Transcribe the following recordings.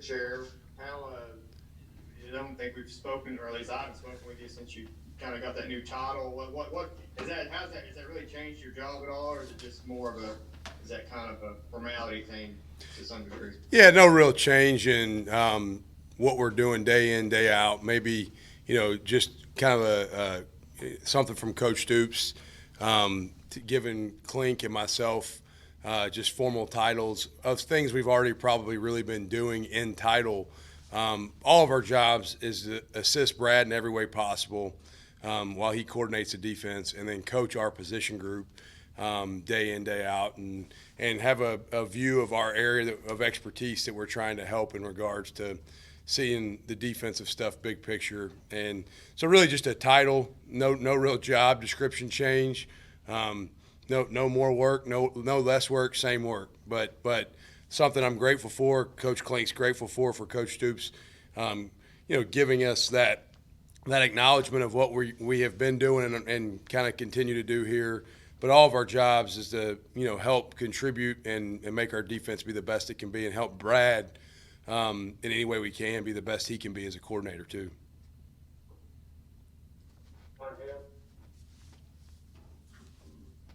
chair. How I don't think we've spoken, or at least I haven't spoken with you since you kind of got that new title. What is that? Has that really changed your job at all, or is it just more of a is that kind of a formality thing to some degree? Yeah, no real change in what we're doing day in, day out. Maybe, just kind of something from Coach Stoops, to giving Clink and myself just formal titles of things we've already probably really been doing in title. All of our jobs is to assist Brad in every way possible while he coordinates the defense, and then coach our position group day in, day out, and have a view of our area of expertise that we're trying to help in regards to seeing the defensive stuff, big picture. And so really just a title, no real job description change, no more work, no less work, same work. But something I'm grateful for, Coach Clink's grateful for Coach Stoops, giving us that acknowledgement of what we have been doing and kind of continue to do here. But all of our jobs is to, help contribute and make our defense be the best it can be, and help Brad in any way we can be the best he can be as a coordinator too.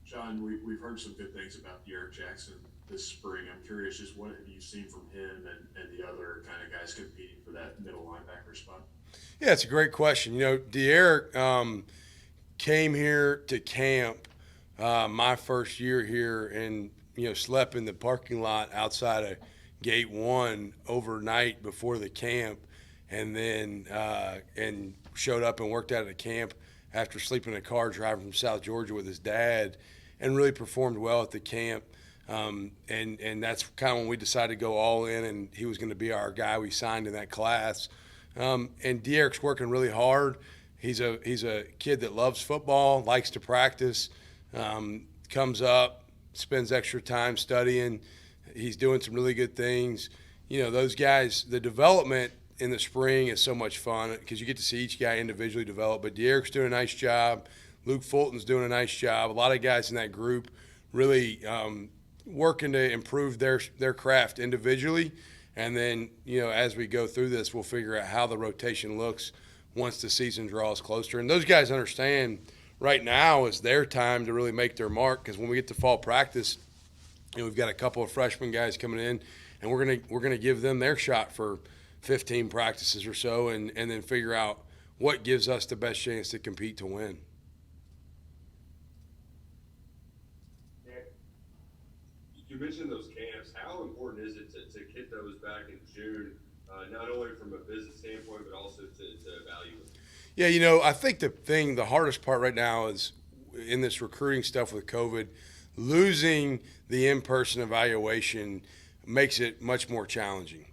John, we've heard some good things about Derek Jackson this spring. I'm curious, just what have you seen from him and the other kind of guys competing for that middle linebacker spot? Yeah, it's a great question. Derek came here to camp my first year here, and slept in the parking lot outside of Gate 1 overnight before the camp, and then and showed up and worked out of the camp after sleeping in a car driving from South Georgia with his dad, and really performed well at the camp. And that's kind of when we decided to go all in, and he was going to be our guy we signed in that class. And Derek's working really hard. He's a kid that loves football, likes to practice, comes up, spends extra time studying. He's doing some really good things. Those guys, the development in the spring is so much fun because you get to see each guy individually develop. But Derek's doing a nice job. Luke Fulton's doing a nice job. A lot of guys in that group really working to improve their craft individually. And then, as we go through this, we'll figure out how the rotation looks once the season draws closer. And those guys understand right now is their time to really make their mark, because when we get to fall practice, we've got a couple of freshman guys coming in, and we're gonna give them their shot for 15 practices or so, and then figure out what gives us the best chance to compete to win. You mentioned those camps. How important is it to get those back in June, not only from a visit standpoint, but also to evaluate? Yeah, I think the hardest part right now is in this recruiting stuff with COVID, losing the in-person evaluation makes it much more challenging.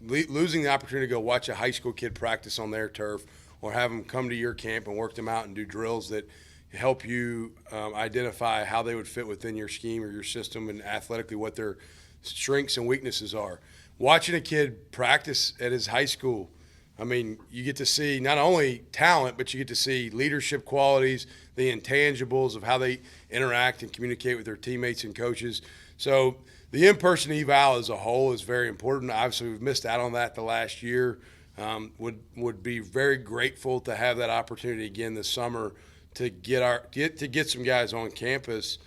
Losing the opportunity to go watch a high school kid practice on their turf, or have them come to your camp and work them out and do drills that help you identify how they would fit within your scheme or your system, and athletically what their strengths and weaknesses are. Watching a kid practice at his high school, you get to see not only talent, but you get to see leadership qualities, the intangibles of how they interact and communicate with their teammates and coaches. So the in-person eval as a whole is very important. Obviously, we've missed out on that the last year. Would be very grateful to have that opportunity again this summer to get some guys on campus.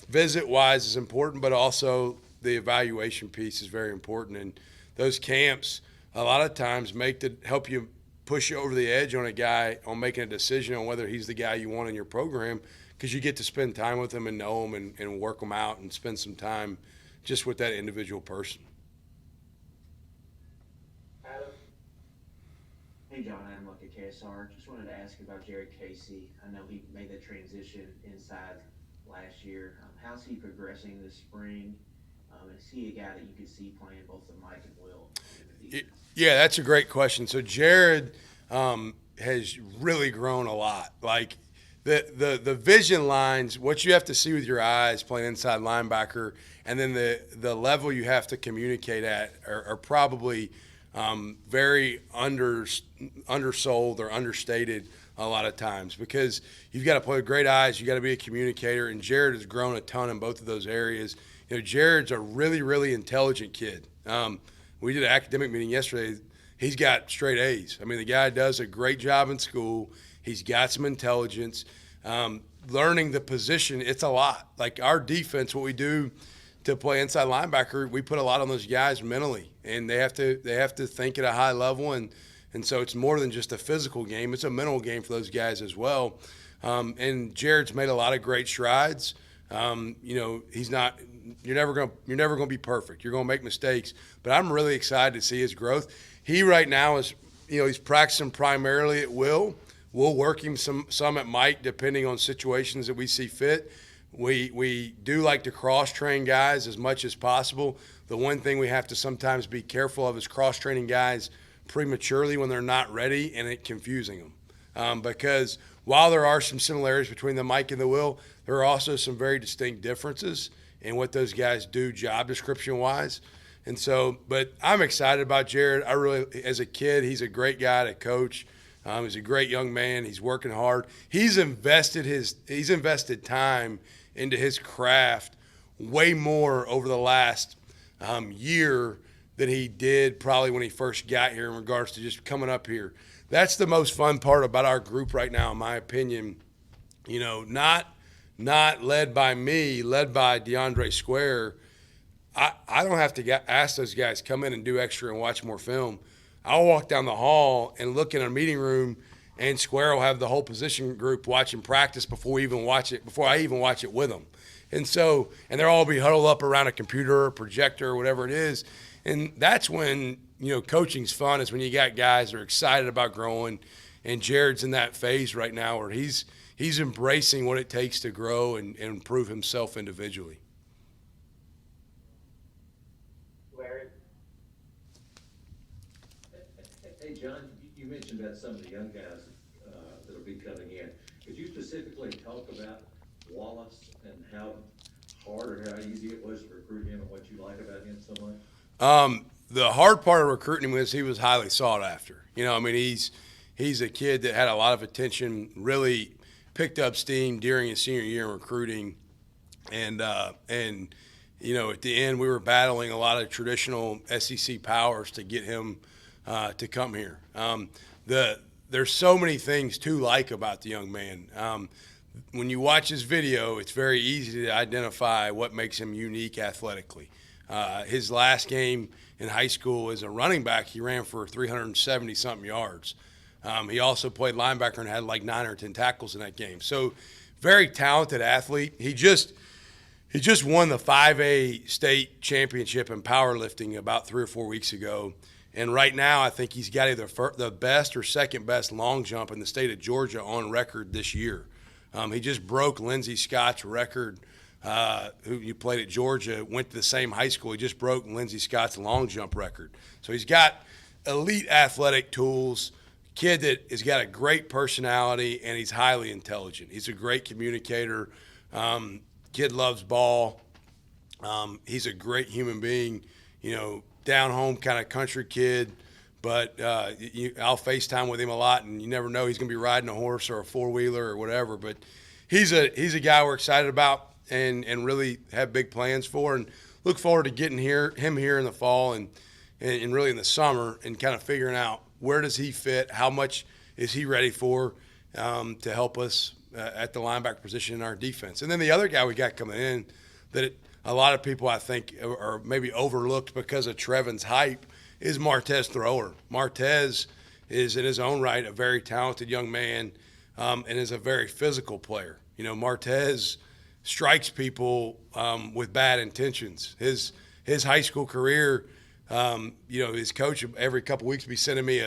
Visit-wise is important, but also the evaluation piece is very important. And those camps a lot of times help you push you over the edge on a guy on making a decision on whether he's the guy you want in your program, because you get to spend time with him and know him and work him out and spend some time just with that individual person. Adam? Hey, John, Adam Luck at KSR. Just wanted to ask about Jared Casey. I know he made that transition inside last year. How's he progressing this spring? Is he a guy that you could see playing both the Mike and Will in the future? Yeah, that's a great question. So Jared has really grown a lot. Like the vision lines, what you have to see with your eyes playing inside linebacker, and then the level you have to communicate at are probably very undersold or understated a lot of times, because you've got to play with great eyes, you got to be a communicator, and Jared has grown a ton in both of those areas. Jared's a really, really intelligent kid. We did an academic meeting yesterday. He's got straight A's. I mean, the guy does a great job in school. He's got some intelligence. Learning the position, it's a lot. Like our defense, what we do to play inside linebacker, we put a lot on those guys mentally, and they have to think at a high level, and so it's more than just a physical game. It's a mental game for those guys as well. And Jared's made a lot of great strides. He's not. You're never gonna be perfect. You're gonna make mistakes, but I'm really excited to see his growth. He right now is, he's practicing primarily at will. We'll work him some at Mike depending on situations that we see fit. We do like to cross-train guys as much as possible. The one thing we have to sometimes be careful of is cross-training guys prematurely when they're not ready and it confusing them. Because while there are some similarities between the Mike and the Will, there are also some very distinct differences in what those guys do job description-wise. And so, but I'm excited about Jared. I really, as a kid, he's a great guy to coach. He's a great young man. He's working hard. He's invested time into his craft way more over the last year than he did probably when he first got here in regards to just coming up here. That's the most fun part about our group right now, in my opinion. Not led by me, led by DeAndre Square. I don't have to ask those guys, come in and do extra and watch more film. I'll walk down the hall and look in a meeting room, and Square will have the whole position group watching practice before I even watch it with them. And so, and they'll all be huddled up around a computer or projector or whatever it is. And that's when, coaching's fun, is when you got guys that are excited about growing. And Jared's in that phase right now where he's embracing what it takes to grow and improve himself individually. Hey, John, you mentioned about some of the young guys that'll be coming in. Could you specifically talk about Wallace and how hard or how easy it was to recruit him and what you like about him so much? The hard part of recruiting him is he was highly sought after. He's a kid that had a lot of attention, really picked up steam during his senior year in recruiting. And at the end, we were battling a lot of traditional SEC powers to get him to come here. There's so many things to like about the young man. When you watch his video, it's very easy to identify what makes him unique athletically. His last game in high school as a running back, he ran for 370-something yards. He also played linebacker and had like 9 or 10 tackles in that game. So very talented athlete. He just won the 5A state championship in powerlifting about 3 or 4 weeks ago. And right now, I think he's got either the best or second best long jump in the state of Georgia on record this year. He just broke Lindsey Scott's record, who played at Georgia, went to the same high school. He just broke Lindsey Scott's long jump record. So he's got elite athletic tools, kid that has got a great personality, and he's highly intelligent. He's a great communicator. Kid loves ball. He's a great human being, down home kind of country kid, but I'll FaceTime with him a lot, and you never know, he's going to be riding a horse or a four-wheeler or whatever. But he's a guy we're excited about and really have big plans for, and look forward to getting him here in the fall and really in the summer and kind of figuring out where does he fit, how much is he ready for to help us at the linebacker position in our defense. And then the other guy we got coming in that a lot of people I think are maybe overlooked because of Trevin's hype is Martez Thrower. Martez is in his own right a very talented young man and is a very physical player. Martez strikes people with bad intentions. His high school career, his coach every couple weeks be sending me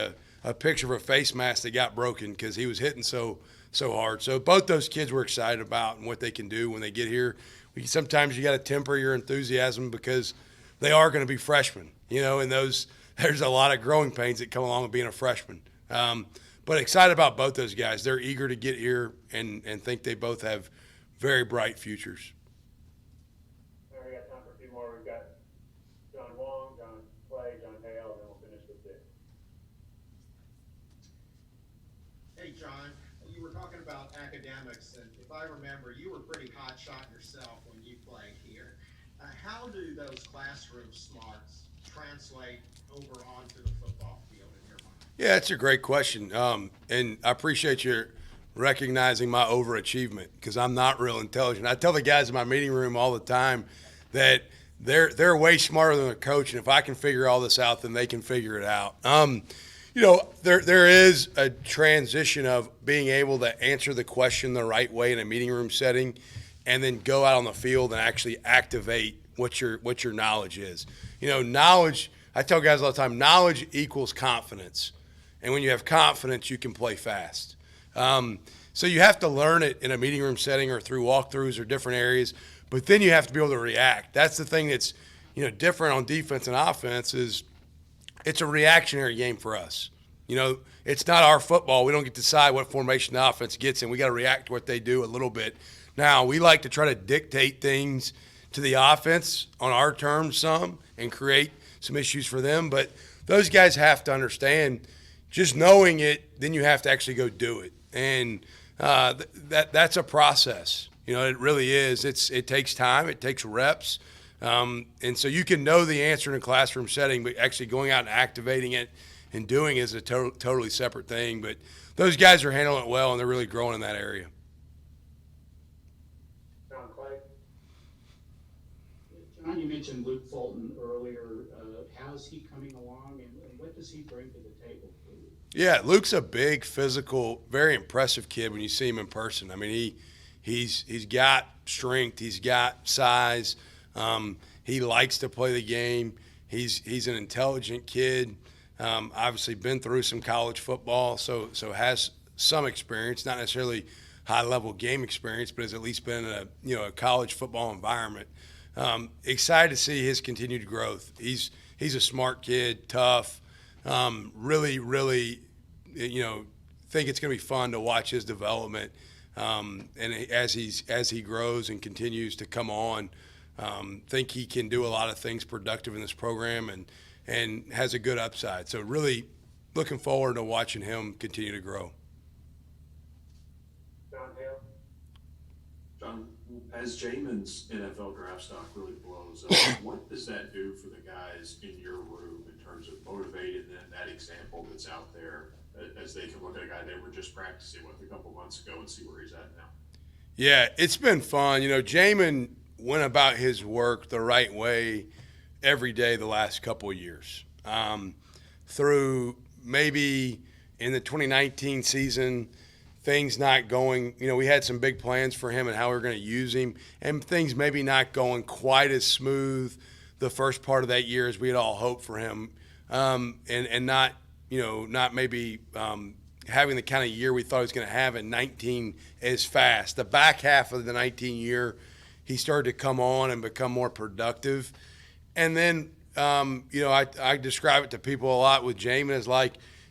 a picture of a face mask that got broken because he was hitting so hard. So both those kids we're excited about and what they can do when they get here. Sometimes you got to temper your enthusiasm because they are going to be freshmen, and there's a lot of growing pains that come along with being a freshman. But excited about both those guys. They're eager to get here and think they both have very bright futures. All right, we got time for a few more. We've got John Wong, John Clay, John Hale, and then we'll finish with Dick. Hey, John, you were talking about academics, and if I remember, you were pretty hot shot yourself when you played here. how do those classroom smarts translate over onto the football field in your mind? Yeah, that's a great question. And I appreciate your recognizing my overachievement because I'm not real intelligent. I tell the guys in my meeting room all the time that they're way smarter than their coach, and if I can figure all this out, then they can figure it out. There is a transition of being able to answer the question the right way in a meeting room setting, and then go out on the field and actually activate what your knowledge is. Knowledge. I tell guys all the time, knowledge equals confidence, and when you have confidence, you can play fast. So you have to learn it in a meeting room setting or through walkthroughs or different areas, but then you have to be able to react. That's the thing that's different on defense and offense is it's a reactionary game for us. It's not our football. We don't get to decide what formation the offense gets in. We got to react to what they do a little bit. Now, we like to try to dictate things to the offense on our terms some and create some issues for them, but those guys have to understand just knowing it, then you have to actually go do it. And that's a process. It really is. It takes time. It takes reps. And so you can know the answer in a classroom setting, but actually going out and activating it and doing it is a totally separate thing. But those guys are handling it well, and they're really growing in that area. John Clay? John, you mentioned Luke Fulton earlier. How's he coming along, and what does he bring to the table for you? Yeah, Luke's a big, physical, very impressive kid when you see him in person. I mean, he's got strength, he's got size, he likes to play the game. He's an intelligent kid. Obviously, been through some college football, so has some experience, not necessarily high-level game experience, but has at least been in a college football environment. Excited to see his continued growth. He's a smart kid, tough. Really, think it's going to be fun to watch his development. And as he grows and continues to come on, think he can do a lot of things productive in this program and has a good upside. So really looking forward to watching him continue to grow. John Hale? John, as Jamin's NFL draft stock really blows up, what does that do for the guys in your room in terms of motivating them, that example that's out there, as they can look at a guy they were just practicing with a couple months ago and see where he's at now? Yeah, it's been fun. Jamin went about his work the right way every day the last couple of years. Through maybe in the 2019 season, things not going, we had some big plans for him and how we were going to use him, and things maybe not going quite as smooth the first part of that year as we had all hoped for him, and not maybe having the kind of year we thought he was going to have in 19 as fast. The back half of the 19 year, he started to come on and become more productive. And then, I describe it to people a lot with Jamin as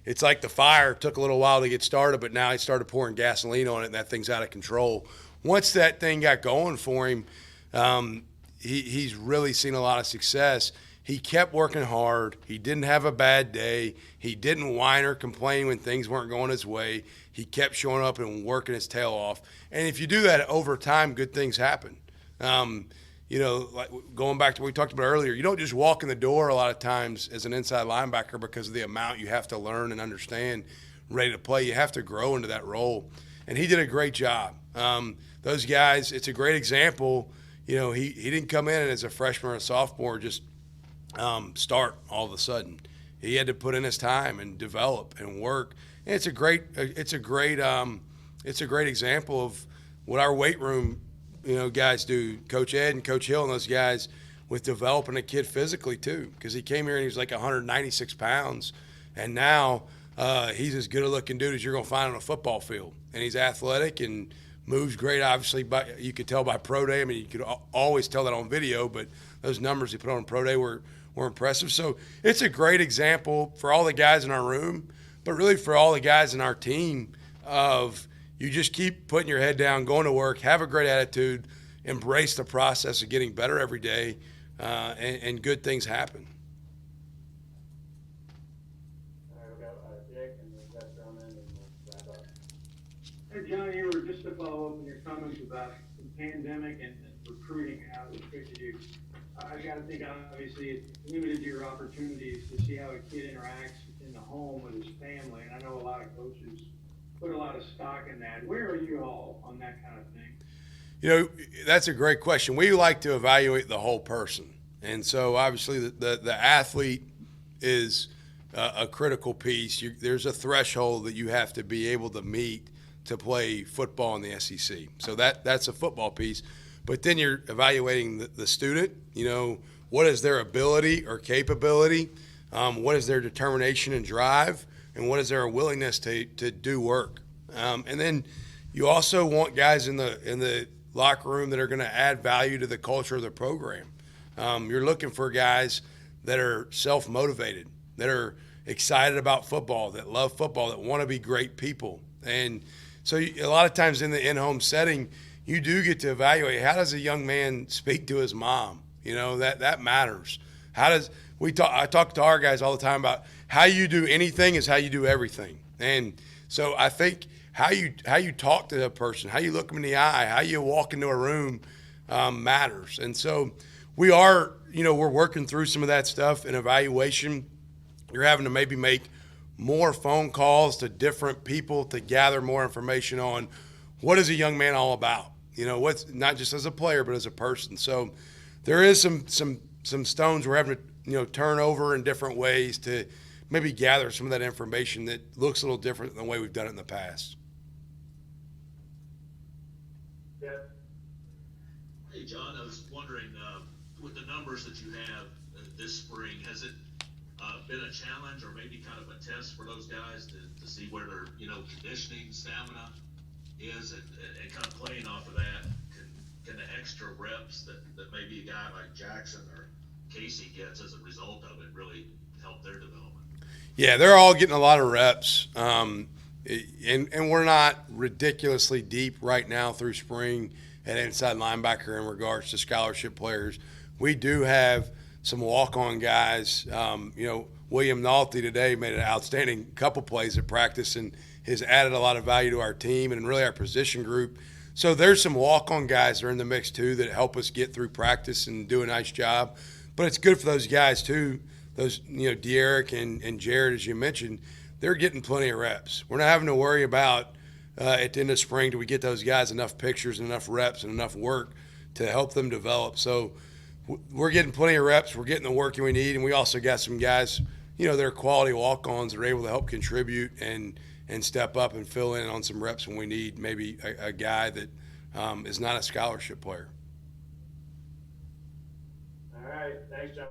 it's like the fire took a little while to get started, but now he started pouring gasoline on it, and that thing's out of control. Once that thing got going for him, he's really seen a lot of success. He kept working hard. He didn't have a bad day. He didn't whine or complain when things weren't going his way. He kept showing up and working his tail off. And if you do that over time, good things happen. Like going back to what we talked about earlier, you don't just walk in the door a lot of times as an inside linebacker because of the amount you have to learn and understand ready to play. You have to grow into that role. And he did a great job. Those guys, it's a great example. He didn't come in as a freshman or a sophomore just start all of a sudden. He had to put in his time and develop and work. And it's a great example of what our weight room guys do, Coach Ed and Coach Hill and those guys, with developing a kid physically too, because he came here and he was like 196 pounds, and now he's as good a looking dude as you're going to find on a football field. And he's athletic and moves great, obviously, but you could tell by pro day. I mean, you could always tell that on video, but those numbers he put on pro day were impressive. So it's a great example for all the guys in our room, but really for all the guys in our team of you just keep putting your head down, going to work, have a great attitude, embrace the process of getting better every day, and good things happen. All right, we got Jake and then Jeff Drummond, and we'll wrap up. Hey, John, you were just just to follow up on your comments about the pandemic and recruiting, how it affected you. I gotta think, obviously, it limited your opportunities to see how a kid interacts in the home with his family, and I know a lot of coaches put a lot of stock in that. Where are you all on that kind of thing? You know, that's a great question. We like to evaluate the whole person. And so obviously the athlete is a critical piece. There's a threshold that you have to be able to meet to play football in the SEC. So that's a football piece. But then you're evaluating the student. You know, what is their ability or capability? What is their determination and drive? And what is their willingness to do work? And then you also want guys in the locker room that are going to add value to the culture of the program. You're looking for guys that are self-motivated, that are excited about football, that love football, that want to be great people. And so a lot of times in the in-home setting, you do get to evaluate, how does a young man speak to his mom? You know, that matters. I talk to our guys all the time about how you do anything is how you do everything. And so I think how you talk to a person, how you look them in the eye, how you walk into a room matters. And so we're working through some of that stuff in evaluation. You're having to maybe make more phone calls to different people to gather more information on what is a young man all about. You know, what's not just as a player, but as a person. So there is some stones we're having to turn over in different ways to maybe gather some of that information that looks a little different than the way we've done it in the past. Yeah. Hey, John, I was wondering, with the numbers that you have this spring, has it been a challenge or maybe kind of a test for those guys to see where their, conditioning, stamina is and kind of playing off of that? Can the extra reps that maybe a guy like Jackson or Casey gets as a result of it really help their development? Yeah, they're all getting a lot of reps. And we're not ridiculously deep right now through spring at inside linebacker in regards to scholarship players. We do have some walk-on guys. William Nolte today made an outstanding couple plays at practice and has added a lot of value to our team and really our position group. So there's some walk-on guys that are in the mix too that help us get through practice and do a nice job. But it's good for those guys too. Those, De'Eric and Jared, as you mentioned, they're getting plenty of reps. We're not having to worry about at the end of spring, do we get those guys enough pictures and enough reps and enough work to help them develop. So we're getting plenty of reps. We're getting the work we need. And we also got some guys, that are quality walk-ons that are able to help contribute and step up and fill in on some reps when we need maybe a guy that is not a scholarship player. All right, thanks, John.